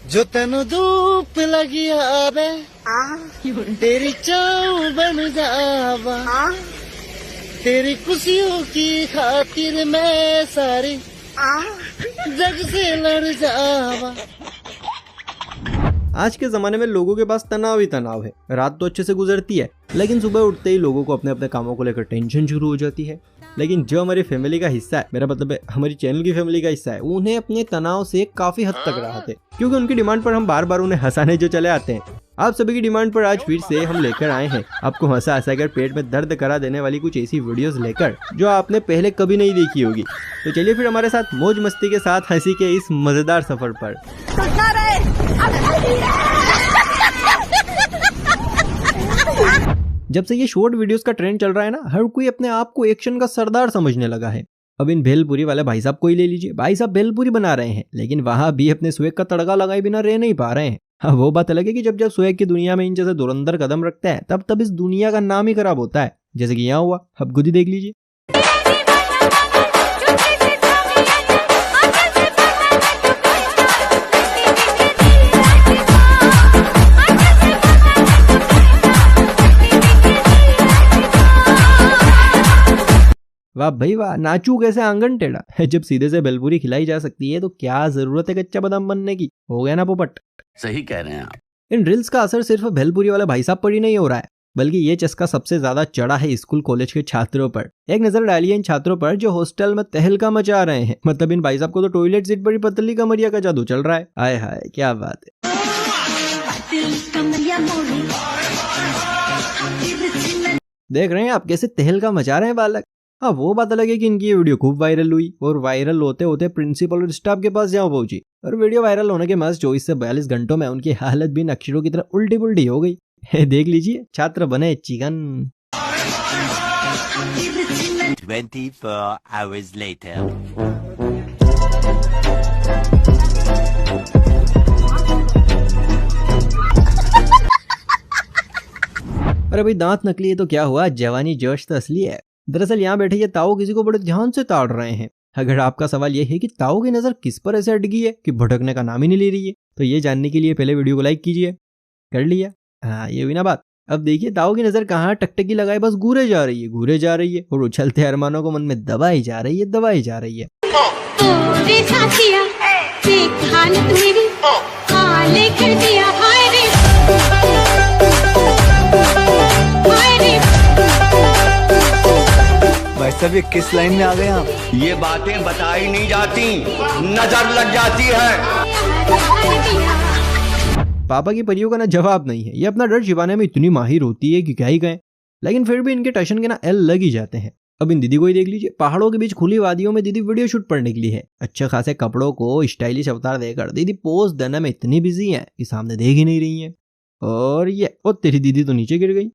जो तेनु धूप लगी आवे तेरी चाव बन जावा तेरी खुशियों की खातिर मैं सारी जग से लड़ जावा। आज के ज़माने में लोगों के पास तनाव ही तनाव है। रात तो अच्छे से गुजरती है, लेकिन सुबह उठते ही लोगों को अपने अपने कामों को लेकर टेंशन शुरू हो जाती है। लेकिन जो हमारी फैमिली का हिस्सा है, मेरा मतलब है हमारी चैनल की फैमिली का हिस्सा है, उन्हें अपने तनाव से काफ़ी हद तक राहत है, क्योंकि उनकी डिमांड पर हम बार बार उन्हें हंसाने जो चले आते हैं। आप सभी की डिमांड पर आज फिर से हम लेकर आए हैं आपको हंसा हंसा कर पेट में दर्द करा देने वाली कुछ ऐसी वीडियोस लेकर जो आपने पहले कभी नहीं देखी होगी। तो चलिए फिर हमारे साथ मौज मस्ती के साथ हंसी के इस मजेदार सफर पर। जब से ये शॉर्ट वीडियोस का ट्रेंड चल रहा है ना, हर कोई अपने आप को एक्शन का सरदार समझने लगा है। अब इन भेलपुरी वाले भाई साहब को ही ले लीजिए। भाई साहब भेलपुरी बना रहे हैं, लेकिन वहां भी अपने स्वैग का तड़का लगाए बिना रह नहीं पा रहे हैं। हाँ, वो बात अलग है कि जब जब स्वैग की दुनिया में इन जैसे धुरंधर कदम रखते हैं, तब तब इस दुनिया का नाम ही खराब होता है, जैसे कि यहाँ हुआ। अब खुद ही देख लीजिए। वाह भाई वाह, नाचू कैसे आंगन टेढ़ा। जब सीधे से भेलपुरी खिलाई जा सकती है तो क्या जरूरत है कच्चा बादाम बनने की। हो गया ना पोपट। सही कह रहे हैं आप। इन रील्स का असर सिर्फ भेलपुरी वाले भाई साहब पर ही नहीं हो रहा है, बल्कि ये चस्का सबसे ज्यादा चढ़ा है स्कूल कॉलेज के छात्रों पर। एक नजर डालिए इन छात्रों पर जो हॉस्टल में तहलका मचा रहे हैं। मतलब इन भाई साहब को तो टॉयलेट सीट पर ही पतली कमरिया का जादू चल रहा है। आय हाय, क्या बात है। देख रहे हैं आप कैसे तहलका मचा रहे हैं बालक। हाँ, वो बात अलग है कि इनकी ये वीडियो खूब वायरल हुई और वायरल होते होते प्रिंसिपल और स्टाफ के पास जाओ पहुंची, और वीडियो वायरल होने के महज 24 से 42 घंटों में उनकी हालत भी अक्षरों की तरह उल्टी पुल्टी हो गई। देख लीजिए, छात्र बने चिकन। 24 hours later. अरे भाई, दांत नकली है तो क्या हुआ, जवानी जोश तो असली है। दरअसल यहाँ बैठे ये ताऊ किसी को बड़े ध्यान से ताड़ रहे हैं। अगर आपका सवाल ये है कि ताऊ की नजर किस पर ऐसे अटकी है कि भटकने का नाम ही नहीं ले रही है, तो ये जानने के लिए पहले वीडियो को लाइक कीजिए। कर लिया? हाँ, ये हुई ना बात। अब देखिए ताऊ की नजर कहाँ टकटकी लगाए बस घूरे जा रही है और उछलते अरमानों को मन में दबाई जा रही है। भाई साहब, ये किस लाइन में आ गए आप? ये बातें बताई नहीं जाती, नजर लग जाती है। पापा की परियों का ना जवाब नहीं है। ये अपना डर छिपाने में इतनी माहिर होती है कि क्या ही कहें, लेकिन फिर भी इनके टशन के ना एल लग ही जाते हैं। अब इन दीदी को ही देख लीजिए। पहाड़ों के बीच खुली वादियों में दीदी वीडियो शूट पर निकली है। अच्छे खासे कपड़ों को स्टाइलिश अवतार देकर दीदी पोज देने में इतनी बिजी है कि सामने देख ही नहीं रही है। और ये ओ तेरी दीदी तो नीचे गिर गई।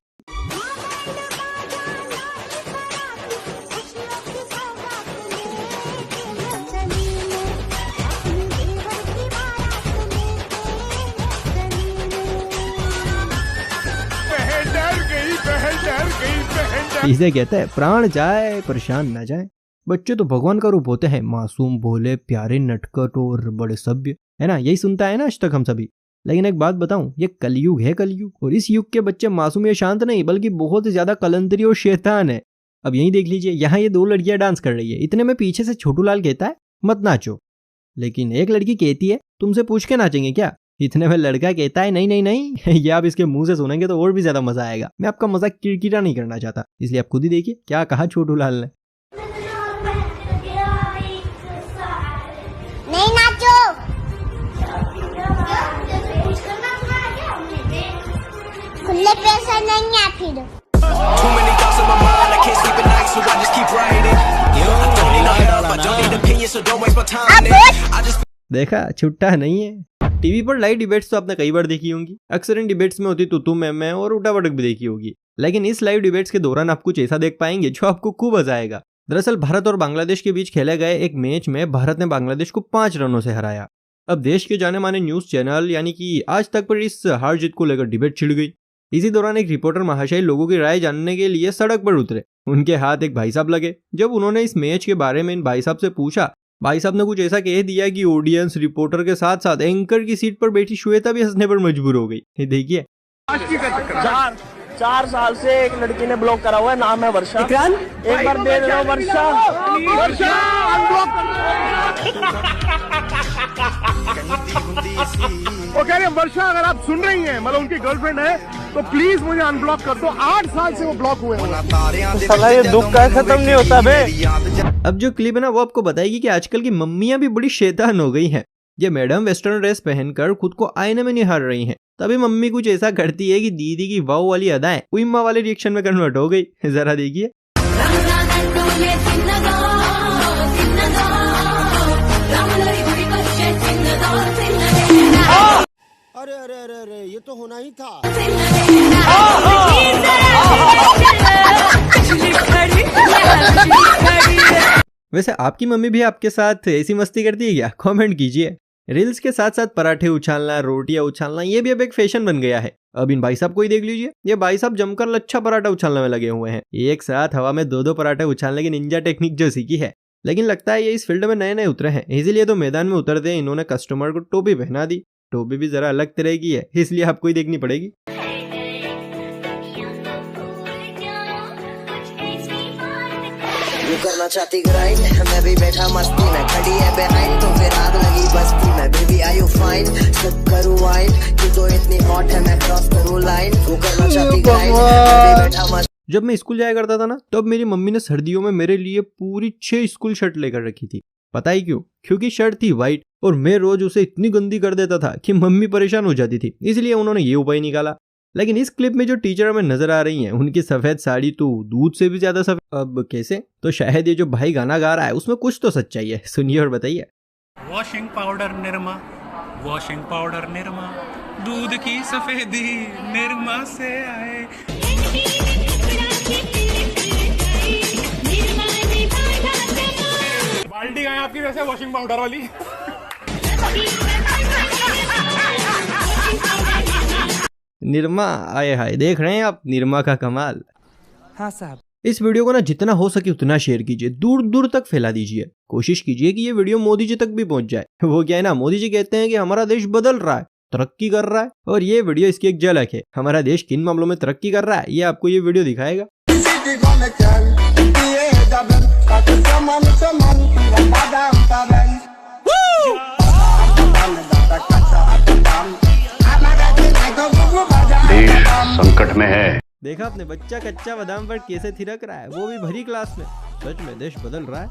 इसे कहते हैं प्राण जाए परेशान न जाए। बच्चे तो भगवान का रूप होते हैं, मासूम, भोले, प्यारे, नटखट और बड़े सभ्य, है ना। यही सुनता है ना आज तक हम सभी। लेकिन एक बात बताऊं, ये कलयुग है, कलयुग। और इस युग के बच्चे मासूम या शांत नहीं, बल्कि बहुत ही ज्यादा कलंदरी और शैतान है। अब यही देख लीजिए, यहाँ ये दो लड़कियां डांस कर रही है। इतने में पीछे से छोटू लाल कहता है मत नाचो, लेकिन एक लड़की कहती है तुमसे पूछ के नाचेंगे क्या। इतने में लड़का कहता है नहीं नहीं नहीं। ये आप इसके मुंह से सुनेंगे तो और भी ज्यादा मजा आएगा। मैं आपका मजाक किरकिरा नहीं करना चाहता, इसलिए आप खुद ही देखिए क्या कहा छोटू लाल ने। नहीं नाचो। खुले पैसे नहीं है फिर। देखा, छुट्टा नहीं है। टीवी पर लाइव डिबेट्स तो आपने कई बार देखी होंगी। अक्सर इन डिबेट्स में होती तू मैं और उठा पटक भी देखी होगी। लेकिन इस लाइव डिबेट्स के दौरान आप कुछ ऐसा देख पाएंगे जो आपको खूब मजा आएगा। दरअसल भारत और बांग्लादेश के बीच खेले गए एक मैच में भारत ने बांग्लादेश को 5 रनों से हराया। अब देश के जाने माने न्यूज चैनल यानी कि आज तक पर इस हार जीत को लेकर डिबेट छिड़ गई। इसी दौरान एक रिपोर्टर महाशय लोगों की राय जानने के लिए सड़क पर उतरे। उनके हाथ एक भाई साहब लगे। जब उन्होंने इस मैच के बारे में इन भाई साहब से पूछा भाई साहब ने कुछ ऐसा कह दिया कि ऑडियंस रिपोर्टर के साथ साथ एंकर की सीट पर बैठी श्वेता भी हंसने पर मजबूर हो गई। ये देखिए 4 साल से एक लड़की ने ब्लॉक करा हुआ है, नाम है वर्षा। एक बार दे दो वर्षा। वो कह रहे हैं वर्षा अगर आप सुन रही हैं, मतलब उनकी गर्लफ्रेंड है, तो प्लीज मुझे अनब्लॉक कर दो। 8 साल से वो ब्लॉक हुए हैं। साला ये दुख का खत्म नहीं होता बे। अब जो क्लिप है ना वो आपको बताएगी कि आजकल की मम्मियां भी बड़ी शैतान हो गई हैं। ये मैडम वेस्टर्न ड्रेस पहनकर खुद को आईने में निहार रही हैं। तभी मम्मी कुछ ऐसा करती है कि दीदी की वाव वाली अदाएं उइम्मा वाले रिएक्शन में कन्वर्ट हो गई। जरा देखिए। अरे अरे अरे अरे ये तो होना ही था। वैसे आपकी मम्मी भी आपके साथ ऐसी मस्ती करती है क्या? कमेंट कीजिए। रील्स के साथ साथ पराठे उछालना, रोटियां उछालना, ये भी अब एक फैशन बन गया है। अब इन भाई साहब को ही देख लीजिए। ये भाई साहब जमकर लच्छा पराठा उछालने में लगे हुए हैं। एक साथ हवा में 2-2 पराठे उछालने की निंजा टेक्निक जो सीखी है। लेकिन लगता है ये इस फील्ड में नए नए उतरे हैं, इसीलिए तो मैदान में उतरते हैं इन्होंने कस्टमर को टोपी पहना दी। टोपी भी जरा अलग तरह की है, इसलिए आपको ही देखनी पड़ेगी। करना चाहती ग्राइंड, मैं भी बैठा मस्ती में, खड़ी है बिहाइंड तो फिर आग लगी बस्ती में। बेबी आर यू फाइन, सब करूं वाइन, तू तो इतनी हॉट है मैं क्रॉस करूं लाइन। वो करना चाहती ग्राइंड, मैं भी बैठा मस्ती। जब मैं स्कूल जाया करता था ना, तब मेरी मम्मी ने सर्दियों में मेरे लिए पूरी 6 स्कूल शर्ट लेकर रखी थी। पता ही क्यों? क्योंकि शर्ट थी व्हाइट और मैं रोज उसे इतनी गंदी कर देता था कि मम्मी परेशान हो जाती थी। इसलिए उन्होंने ये उपाय निकाला। लेकिन इस क्लिप में जो टीचर हमें नजर आ रही हैं, उनकी सफेद साड़ी तो दूध से भी ज्यादा सफेद। अब कैसे? तो शायद ये जो भाई गाना गा रहा है उसमें कुछ तो सच्चाई है। सुनिए और बताइए। Washing powder Nirma, washing powder Nirma, दूध की सफेदी निरमा से आए। बाल्टी है आपकी वैसे वॉशिंग पाउडर वाली। निरमा आए हाय, देख रहे हैं आप निरमा का कमाल। हाँ साहब। इस वीडियो को ना जितना हो सके उतना शेयर कीजिए, दूर दूर तक फैला दीजिए। कोशिश कीजिए कि ये वीडियो मोदी जी तक भी पहुंच जाए। वो क्या है ना, मोदी जी कहते हैं कि हमारा देश बदल रहा है, तरक्की कर रहा है, और ये वीडियो इसकी एक झलक है। हमारा देश किन मामलों में तरक्की कर रहा है ये आपको ये वीडियो दिखाएगा। देश संकट में है। देखा आपने, बच्चा कच्चा बादाम पर कैसे थिरक रहा है, वो भी भरी क्लास में। सच में देश बदल रहा है।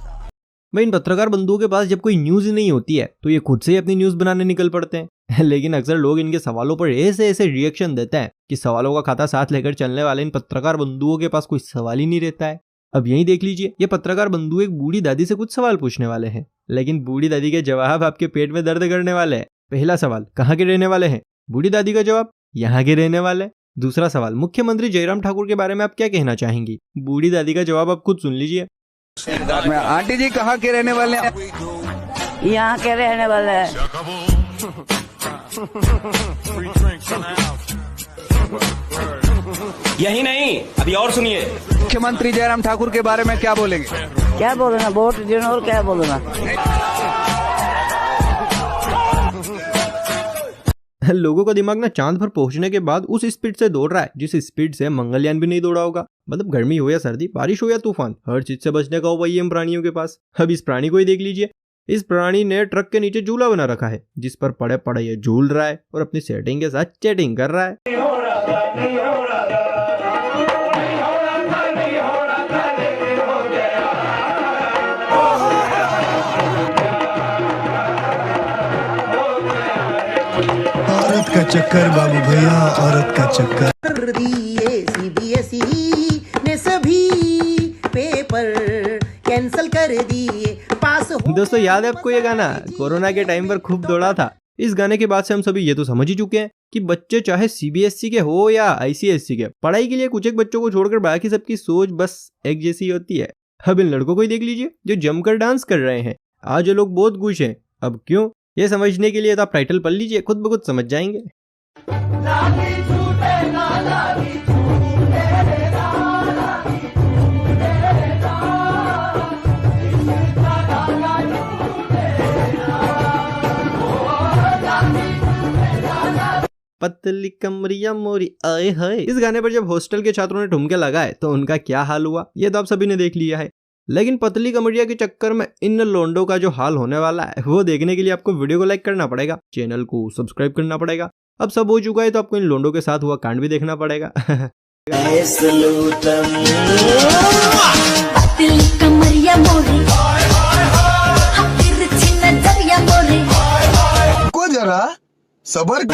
भाई इन पत्रकार बंधुओं के पास जब कोई न्यूज ही नहीं होती है तो ये खुद से ही अपनी न्यूज बनाने निकल पड़ते हैं। लेकिन अक्सर लोग इनके सवालों पर ऐसे ऐसे रिएक्शन देते हैं कि सवालों का खाता साथ लेकर चलने वाले इन पत्रकार बंधुओं के पास कोई सवाल ही नहीं रहता है। अब यही देख लीजिए, ये पत्रकार बंधु एक बूढ़ी दादी से कुछ सवाल पूछने वाले हैं, लेकिन बूढ़ी दादी के जवाब आपके पेट में दर्द करने वाले हैं। पहला सवाल, कहाँ के रहने वाले हैं? बूढ़ी दादी का जवाब, यहाँ के रहने वाले। दूसरा सवाल, मुख्यमंत्री जयराम ठाकुर के बारे में आप क्या कहना चाहेंगी? बूढ़ी दादी का जवाब आप खुद सुन लीजिए। आंटी जी कहाँ के रहने वाले हैं? यहाँ के रहने वाले हैं। यही नहीं, अभी और सुनिए। मुख्यमंत्री जयराम ठाकुर के बारे में क्या बोलेंगे? क्या बोलना, वोट देना और क्या बोलना। लोगों का दिमाग ना चांद पर पहुंचने के बाद उस स्पीड से दौड़ रहा है जिस स्पीड से मंगलयान भी नहीं दौड़ा होगा। मतलब गर्मी हो या सर्दी, बारिश हो या तूफान, हर चीज से बचने का उपाय इन प्राणियों के पास। अब इस प्राणी को ही देख लीजिए। इस प्राणी ने ट्रक के नीचे झूला बना रखा है जिस पर पड़े पड़े ये झूल रहा है और अपनी सेटिंग के साथ चैटिंग कर रहा है। औरत का चक्कर बाबू भैया, औरत का चक्कर। दिए CBSE ने सभी पेपर कैंसिल कर दिए, पास हो। दोस्तों याद है आपको ये गाना? कोरोना के टाइम पर खूब दौड़ा था। इस गाने के बाद से हम सभी ये तो समझ ही चुके हैं कि बच्चे चाहे CBSE के हो या ICSE के, पढ़ाई के लिए कुछ एक बच्चों को छोड़कर बाकी सबकी सोच बस एक जैसी होती है। अब इन लड़कों को ही देख लीजिए जो जमकर डांस कर रहे हैं। आज ये लोग बहुत खुश हैं। अब क्यों, ये समझने के लिए तो आप टाइटल पढ़ लीजिए, खुद ब खुद समझ जाएंगे। पतली कमरिया मोरी आए हाय। इस गाने पर जब हॉस्टल के छात्रों ने ठुमके लगाए तो उनका क्या हाल हुआ ये तो आप सभी ने देख लिया है। लेकिन पतली कमरिया के चक्कर में इन लोंडो का जो हाल होने वाला है वो देखने के लिए आपको वीडियो को लाइक करना पड़ेगा, चैनल को सब्सक्राइब करना पड़ेगा। अब सब हो चुका है तो आपको इन लोंडो के साथ हुआ कांड भी देखना पड़ेगा। को जरा सबर।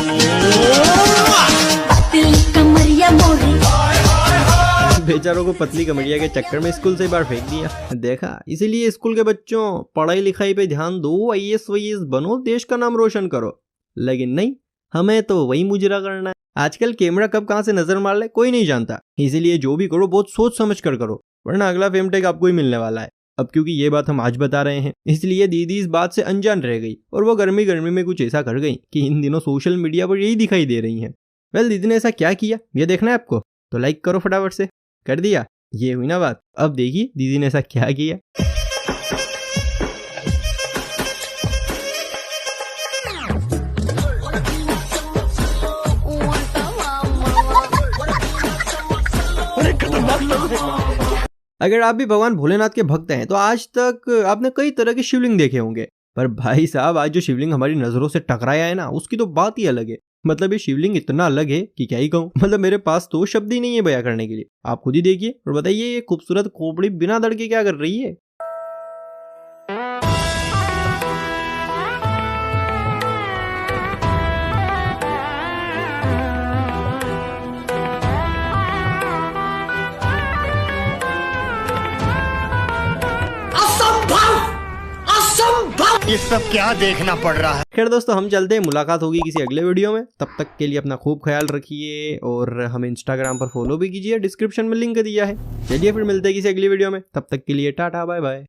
बेचारों को पतली कमरिया के चक्कर में स्कूल से बाहर फेंक दिया। देखा, इसीलिए स्कूल के बच्चों पढ़ाई लिखाई पे ध्यान दो, IAS वाईएएस बनो, देश का नाम रोशन करो। लेकिन नहीं, हमें तो वही मुजरा करना है। आजकल कैमरा कब कहां से नजर मार ले कोई नहीं जानता, इसीलिए जो भी करो बहुत सोच समझ कर करो, वरना अगला फेम टेक आपको ही मिलने वाला है। अब क्योंकि ये बात हम आज बता रहे हैं इसलिए दीदी इस बात से अनजान रह गई और वो गर्मी गर्मी में कुछ ऐसा कर गई कि इन दिनों सोशल मीडिया पर यही दिखाई दे रही हैं। वेल, दीदी ने ऐसा क्या किया ये देखना है आपको तो लाइक करो फटाफट से। कर दिया, ये हुई ना बात। अब देखिए दीदी ने ऐसा क्या किया। अगर आप भी भगवान भोलेनाथ के भक्त हैं तो आज तक आपने कई तरह के शिवलिंग देखे होंगे, पर भाई साहब आज जो शिवलिंग हमारी नजरों से टकराया है ना उसकी तो बात ही अलग है। मतलब ये शिवलिंग इतना अलग है कि क्या ही कहूँ। मतलब मेरे पास तो शब्द ही नहीं है बयां करने के लिए। आप खुद ही देखिए और बताइए ये खूबसूरत खोपड़ी बिना दड़ के क्या कर रही है। ये सब क्या देखना पड़ रहा है। खैर दोस्तों, हम चलते हैं, मुलाकात होगी किसी अगले वीडियो में। तब तक के लिए अपना खूब ख्याल रखिए और हमें इंस्टाग्राम पर फॉलो भी कीजिए, डिस्क्रिप्शन में लिंक दिया है। चलिए फिर मिलते हैं किसी अगली वीडियो में, तब तक के लिए टाटा बाय बाय।